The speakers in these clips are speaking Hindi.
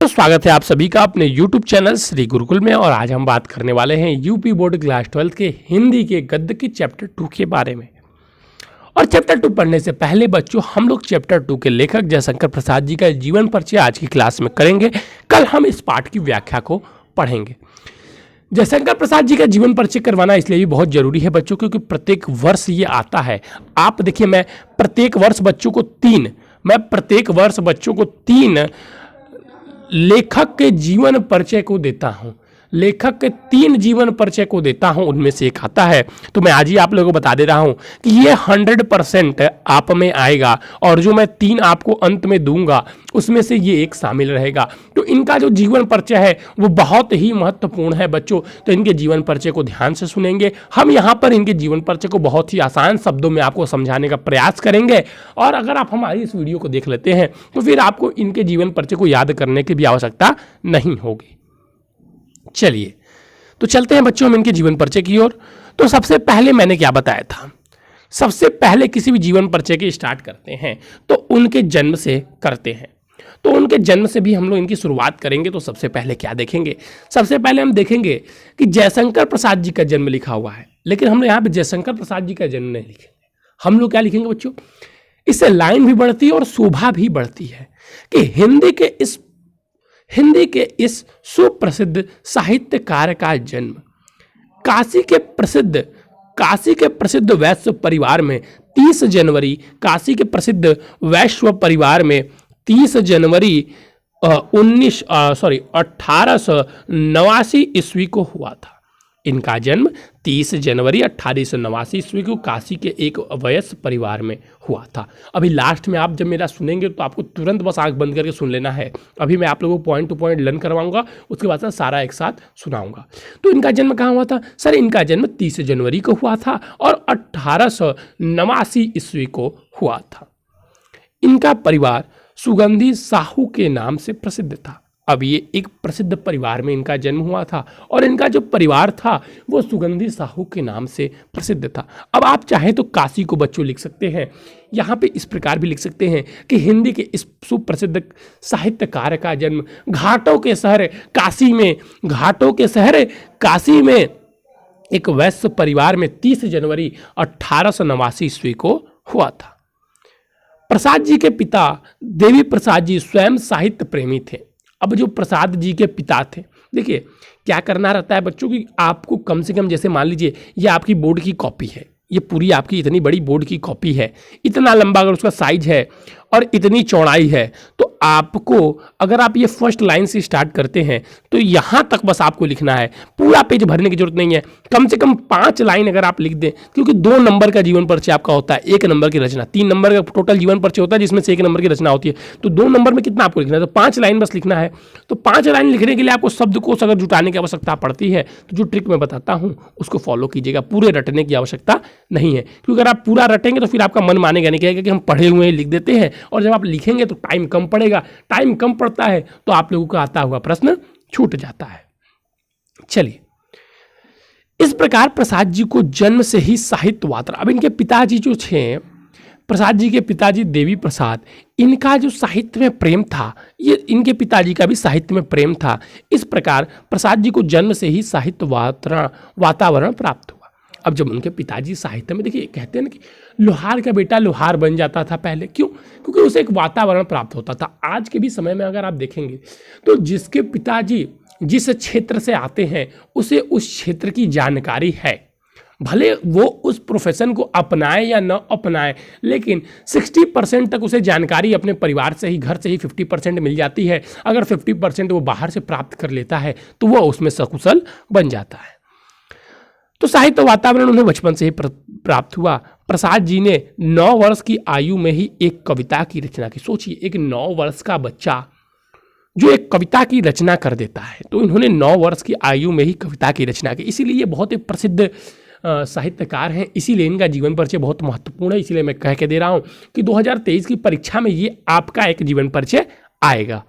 तो स्वागत है आप सभी का अपने YouTube चैनल श्री गुरुकुल में। और आज हम बात करने वाले हैं यूपी बोर्ड क्लास 12 के हिंदी के गद्य के चैप्टर 2 के बारे में। और चैप्टर 2 पढ़ने से पहले बच्चों, हम लोग चैप्टर 2 के लेखक जयशंकर प्रसाद जी का जीवन परिचय आज की क्लास में करेंगे। कल हम इस पाठ की व्याख्या को पढ़ेंगे। जयशंकर प्रसाद जी का जीवन परिचय करवाना इसलिए भी बहुत जरूरी है बच्चों, क्योंकि प्रत्येक वर्ष ये आता है। आप देखिए, मैं प्रत्येक वर्ष बच्चों को तीन लेखक के जीवन परिचय को देता हूं। लेखक के 3 जीवन परिचय को देता हूं, उनमें से एक आता है। तो मैं आज ही आप लोगों को बता दे रहा हूं कि ये 100% आप में आएगा, और जो मैं 3 आपको अंत में दूंगा उसमें से ये एक शामिल रहेगा। तो इनका जो जीवन परिचय है वो बहुत ही महत्वपूर्ण है बच्चों। तो इनके जीवन परिचय को ध्यान से सुनेंगे। हम यहाँ पर इनके जीवन परिचय को बहुत ही आसान शब्दों में आपको समझाने का प्रयास करेंगे। और अगर आप हमारी इस वीडियो को देख लेते हैं तो फिर आपको इनके जीवन परिचय को याद करने की भी आवश्यकता नहीं होगी। चलिए, तो चलते हैं बच्चों हम इनके जीवन परिचय की ओर। तो सबसे पहले मैंने क्या बताया था, सबसे पहले किसी भी जीवन परिचय की स्टार्ट करते हैं तो उनके जन्म से करते हैं। तो उनके जन्म से भी हम लोग इनकी शुरुआत करेंगे। तो सबसे पहले क्या देखेंगे, सबसे पहले हम देखेंगे कि जयशंकर प्रसाद जी का जन्म लिखा हुआ है, लेकिन हम लोग यहाँ पे जयशंकर प्रसाद जी का जन्म नहीं लिखेंगे। हम लोग क्या लिखेंगे बच्चों, इससे लाइन भी बढ़ती है और शोभा भी बढ़ती है कि हिंदी के इस सुप्रसिद्ध साहित्यकार का जन्म काशी के प्रसिद्ध वैश्य परिवार में 30 जनवरी, काशी के प्रसिद्ध वैश्य परिवार में 30 जनवरी 1889 ईस्वी को हुआ था। इनका जन्म 30 जनवरी 1889 ईस्वी को काशी के एक वयस्क परिवार में हुआ था। अभी लास्ट में आप जब मेरा सुनेंगे तो आपको तुरंत बस आंख बंद करके सुन लेना है। अभी मैं आप लोगों को पॉइंट टू पॉइंट लर्न करवाऊंगा, उसके बाद सारा एक साथ सुनाऊंगा। तो इनका जन्म कहाँ हुआ था सर? इनका जन्म 30 जनवरी को हुआ था और 1889 ईस्वी को हुआ था। इनका परिवार सुगंधी साहू के नाम से प्रसिद्ध था। अब ये एक प्रसिद्ध परिवार में इनका जन्म हुआ था और इनका जो परिवार था वो सुगंधी साहू के नाम से प्रसिद्ध था। अब आप चाहें तो काशी को बच्चों लिख सकते हैं। यहाँ पे इस प्रकार भी लिख सकते हैं कि हिंदी के इस सुप्रसिद्ध साहित्यकार का जन्म घाटों के शहर काशी में एक वैश्य परिवार में 30 जनवरी 1889 ईस्वी को हुआ था। प्रसाद जी के पिता देवी प्रसाद जी स्वयं साहित्य प्रेमी थे। अब जो प्रसाद जी के पिता थे, देखिए क्या करना रहता है बच्चों की, आपको कम से कम, जैसे मान लीजिए ये आपकी बोर्ड की कॉपी है, ये पूरी आपकी इतनी बड़ी बोर्ड की कॉपी है, इतना लंबा अगर उसका साइज है और इतनी चौड़ाई है, तो आपको अगर आप ये फर्स्ट लाइन से स्टार्ट करते हैं तो यहाँ तक बस आपको लिखना है। पूरा पेज भरने की जरूरत नहीं है, कम से कम 5 लाइन अगर आप लिख दें, क्योंकि 2 नंबर का जीवन परिचय आपका होता है, 1 नंबर की रचना, 3 नंबर का टोटल जीवन परिचय होता है जिसमें से 1 नंबर की रचना होती है। तो 2 नंबर में कितना आपको लिखना है, तो 5 लाइन बस लिखना है। तो 5 लाइन लिखने के लिए आपको शब्दकोश अगर जुटाने की आवश्यकता पड़ती है तो जो ट्रिक मैं बताता हूँ उसको फॉलो कीजिएगा। पूरे रटने की आवश्यकता नहीं है, क्योंकि अगर आप पूरा रटेंगे तो फिर आपका मन मानेगा नहीं, कहेगा कि हम पढ़े हुए लिख देते हैं, और जब आप लिखेंगे तो टाइम कम पड़ेगा। टाइम कम पड़ता है तो आप लोगों का आता हुआ प्रश्न छूट जाता है। चलिए, इस प्रकार प्रसाद जी को जन्म से ही साहित्य वात्रा। अब इनके पिताजी जो थे, प्रसाद जी के पिताजी देवी प्रसाद, इनका जो साहित्य में प्रेम था, ये इनके पिताजी का भी साहित्य में प्रेम था। इस प्रकार प्रसाद जी को जन्म से ही साहित्य वातावरण प्राप्त हुआ। अब जब उनके पिताजी साहित्य में, देखिए कहते हैं ना कि लोहार का बेटा लोहार बन जाता था पहले, क्यों? क्योंकि उसे एक वातावरण प्राप्त होता था। आज के भी समय में अगर आप देखेंगे तो जिसके पिताजी जिस क्षेत्र से आते हैं उसे उस क्षेत्र की जानकारी है, भले वो उस प्रोफेशन को अपनाए या न अपनाए, लेकिन 60% तक उसे जानकारी अपने परिवार से ही, घर से ही 50% मिल जाती है। अगर 50% वो बाहर से प्राप्त कर लेता है तो वह उसमें सकुशल बन जाता है। तो साहित्य वातावरण उन्हें बचपन से ही प्राप्त हुआ। प्रसाद जी ने 9 वर्ष की आयु में ही एक कविता की रचना की। सोचिए, एक 9 वर्ष का बच्चा जो एक कविता की रचना कर देता है, तो इन्होंने 9 वर्ष की आयु में ही कविता की रचना की। इसीलिए ये बहुत ही प्रसिद्ध साहित्यकार हैं, इसीलिए इनका जीवन परिचय बहुत महत्वपूर्ण है। इसीलिए मैं कह के दे रहा हूं कि 2023 की परीक्षा में ये आपका एक जीवन परिचय आएगा।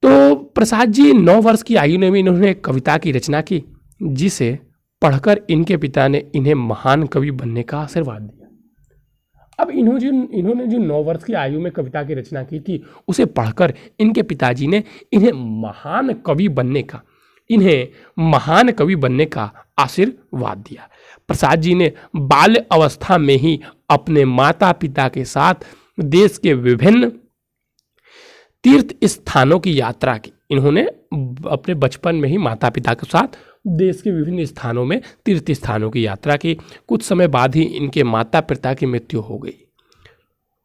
तो प्रसाद जी 9 वर्ष की आयु में इन्होंने एक कविता की रचना की, जिसे पढ़कर इनके पिता ने इन्हें महान कवि बनने का आशीर्वाद दिया। अब इन्होंने जो 9 वर्ष की आयु में कविता की रचना की थी, उसे पढ़कर इनके पिताजी ने इन्हें महान कवि बनने का आशीर्वाद दिया। प्रसाद जी ने बाल्य अवस्था में ही अपने माता पिता के साथ देश के विभिन्न तीर्थ स्थानों की यात्रा की। इन्होंने अपने बचपन में ही माता पिता के साथ देश के विभिन्न स्थानों में तीर्थ स्थानों की यात्रा की। कुछ समय बाद ही इनके माता पिता की मृत्यु हो गई।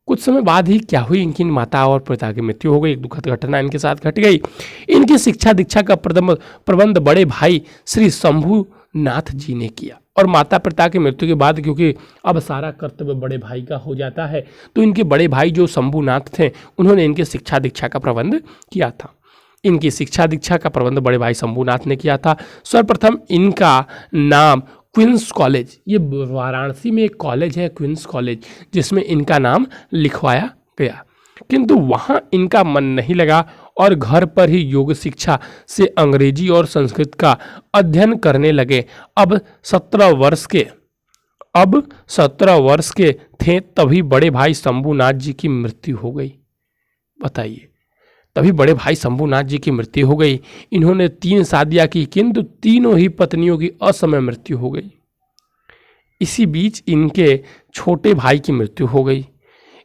कुछ समय बाद ही क्या हुई, इनकी माता और पिता की मृत्यु हो गई। एक दुखद घटना इनके साथ घट गई। इनकी शिक्षा दीक्षा का प्रबंध बड़े भाई श्री शंभुनाथ जी ने किया और माता पिता की मृत्यु के बाद, क्योंकि अब सारा कर्तव्य बड़े भाई का हो जाता है, तो इनके बड़े भाई जो शंभुनाथ थे, उन्होंने इनकी शिक्षा दीक्षा का प्रबंध किया था। इनकी शिक्षा दीक्षा का प्रबंध बड़े भाई शंभुनाथ ने किया था। सर्वप्रथम इनका नाम क्वींस कॉलेज, ये वाराणसी में एक कॉलेज है क्वींस कॉलेज, जिसमें इनका नाम लिखवाया गया, किंतु वहाँ इनका मन नहीं लगा और घर पर ही योग शिक्षा से अंग्रेजी और संस्कृत का अध्ययन करने लगे। अब 17 वर्ष के थे तभी बड़े भाई शंभुनाथ जी की मृत्यु हो गई। बताइए, तभी बड़े भाई शंभुनाथ जी की मृत्यु हो गई। इन्होंने 3 शादियां की, किंतु तीनों ही पत्नियों की असमय मृत्यु हो गई। इसी बीच इनके छोटे भाई की मृत्यु हो गई।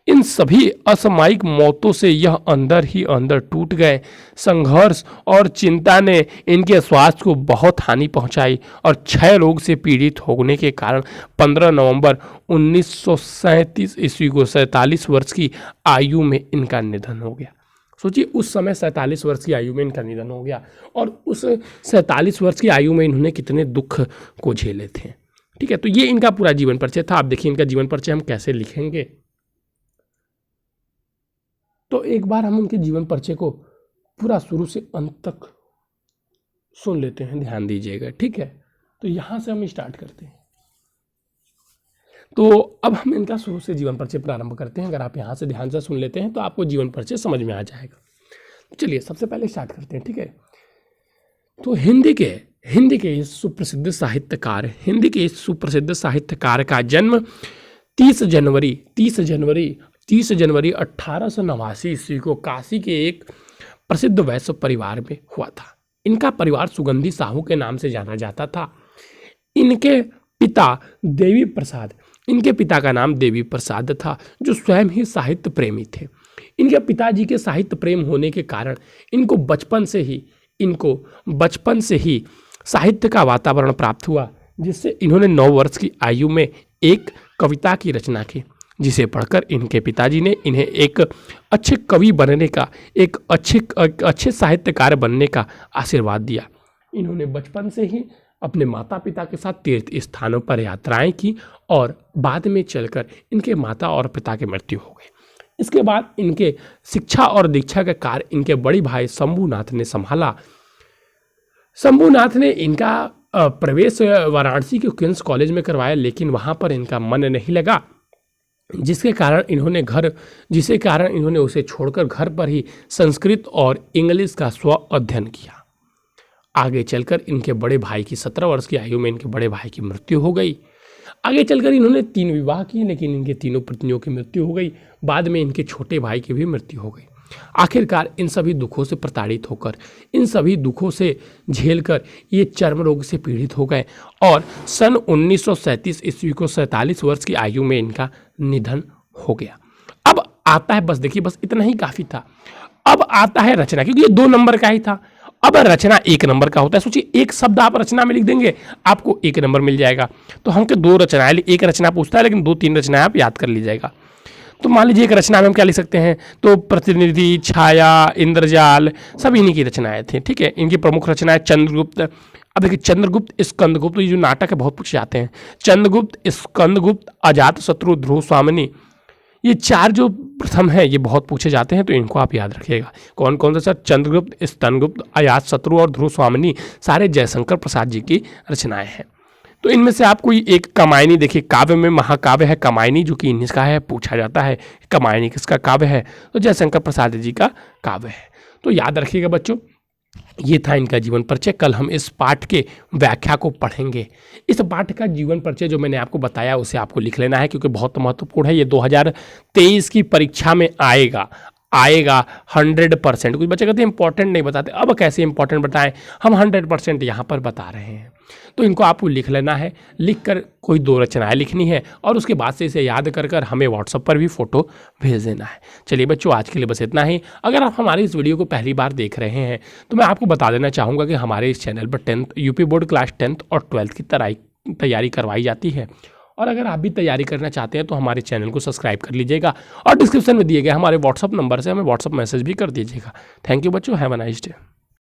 इन सभी असामयिक मौतों से यह अंदर ही अंदर टूट गए। संघर्ष और चिंता ने इनके स्वास्थ्य को बहुत हानि पहुंचाई और क्षय रोग से पीड़ित होने के कारण 15 नवंबर 1937 ईस्वी को 47 वर्ष की आयु में इनका निधन हो गया। सोचिए, उस समय 47 वर्ष की आयु में इनका निधन हो गया और उस 47 वर्ष की आयु में इन्होंने कितने दुख को झेले थे। ठीक है, तो ये इनका पूरा जीवन परिचय था। आप देखिए इनका जीवन परिचय हम कैसे लिखेंगे, तो एक बार हम उनके जीवन परिचय को पूरा शुरू से अंत तक सुन लेते हैं, ध्यान दीजिएगा। ठीक है, तो यहां से हम स्टार्ट करते हैं। तो अब हम इनका शुरू से जीवन परिचय प्रारंभ करते हैं। अगर आप यहाँ से ध्यान से सुन लेते हैं तो आपको जीवन परिचय समझ में आ जाएगा। चलिए सबसे पहले स्टार्ट करते हैं। ठीक है, तो हिंदी के इस सुप्रसिद्ध साहित्यकार का जन्म 30 जनवरी 1889 ईस्वी को काशी के एक प्रसिद्ध वैश्य परिवार में हुआ था। इनका परिवार सुगंधी साहू के नाम से जाना जाता था। इनके पिता का नाम देवी प्रसाद था, जो स्वयं ही साहित्य प्रेमी थे। इनके पिताजी के साहित्य प्रेम होने के कारण इनको बचपन से ही साहित्य का वातावरण प्राप्त हुआ, जिससे इन्होंने 9 वर्ष की आयु में एक कविता की रचना की, जिसे पढ़कर इनके पिताजी ने इन्हें एक अच्छे कवि बनने का, एक अच्छे साहित्यकार बनने का आशीर्वाद दिया। इन्होंने बचपन से ही अपने माता पिता के साथ तीर्थ स्थानों पर यात्राएं की और बाद में चलकर इनके माता और पिता की मृत्यु हो गई। इसके बाद इनके शिक्षा और दीक्षा का कार्य इनके बड़े भाई शंभुनाथ ने संभाला। शंभुनाथ ने इनका प्रवेश वाराणसी के क्वींस कॉलेज में करवाया, लेकिन वहाँ पर इनका मन नहीं लगा, जिसके कारण इन्होंने उसे छोड़कर घर पर ही संस्कृत और इंग्लिश का स्व अध्ययन किया। आगे चलकर इनके बड़े भाई की 17 वर्ष की आयु में इनके बड़े भाई की मृत्यु हो गई। आगे चलकर इन्होंने 3 विवाह किए, लेकिन इनके तीनों पत्नियों की मृत्यु हो गई। बाद में इनके छोटे भाई की भी मृत्यु हो गई। आखिरकार इन सभी दुखों से प्रताड़ित होकर, इन सभी दुखों से झेलकर ये चर्म रोग से पीड़ित हो गए और सन 1937 ईस्वी को 47 वर्ष की आयु में इनका निधन हो गया। अब आता है, बस देखिए, बस इतना ही काफ़ी था। अब आता है रचना, क्योंकि ये 2 नंबर का ही था। अब रचना 1 नंबर का होता है। सोचिए, एक शब्द आप रचना में लिख देंगे, आपको 1 नंबर मिल जाएगा। तो हमको 2 रचनाएं, एक रचना पूछता है, लेकिन 2-3 रचनाएं आप याद कर लीजिएगा। तो मान लीजिए एक रचना में हम क्या लिख सकते हैं, तो प्रतिनिधि, छाया, इंद्रजाल, सब इन्हीं की रचनाएं थी। ठीक है, इनकी प्रमुख रचनाएं चंद्रगुप्त। अब देखिए, चंद्रगुप्त, स्कंदगुप्त, ये जो नाटक है बहुत पूछे जाते हैं। चंद्रगुप्त, स्कंदगुप्त, अजातशत्रु, ध्रुव स्वामिनी, ये 4 जो प्रथम है ये बहुत पूछे जाते हैं, तो इनको आप याद रखिएगा। कौन कौन से सर? चंद्रगुप्त, स्तनगुप्त, अजातशत्रु और ध्रुव स्वामिनी, सारे जयशंकर प्रसाद जी की रचनाएं हैं। तो इनमें से आप कोई एक कामायनी देखिए, काव्य में महाकाव्य है कामायनी, जो कि इनका है, पूछा जाता है कामायनी किसका काव्य है, तो जयशंकर प्रसाद जी का काव्य है। तो याद रखिएगा बच्चों, ये था इनका जीवन परिचय। कल हम इस पाठ के व्याख्या को पढ़ेंगे। इस पाठ का जीवन परिचय जो मैंने आपको बताया उसे आपको लिख लेना है, क्योंकि बहुत महत्वपूर्ण है। ये 2023 की परीक्षा में आएगा 100%। कुछ बच्चे कहते हैं इंपॉर्टेंट नहीं बताते, अब कैसे इंपॉर्टेंट बताएं, हम 100% यहाँ पर बता रहे हैं। तो इनको आपको लिख लेना है, लिख कर कोई 2 रचनाएं लिखनी है और उसके बाद से इसे याद कर कर हमें व्हाट्सएप पर भी फोटो भेज देना है। चलिए बच्चों, आज के लिए बस इतना ही। अगर आप हमारे इस वीडियो को पहली बार देख रहे हैं तो मैं आपको बता देना चाहूँगा कि हमारे इस चैनल पर 10th UP board class 10th और 12th की तैयारी करवाई जाती है। और अगर आप भी तैयारी करना चाहते हैं तो हमारे चैनल को सब्सक्राइब कर लीजिएगा और डिस्क्रिप्शन में दिए गए हमारे व्हाट्सअप नंबर से हमें व्हाट्सअप मैसेज भी कर दीजिएगा। थैंक यू बच्चों, हैव अ नाइस डे।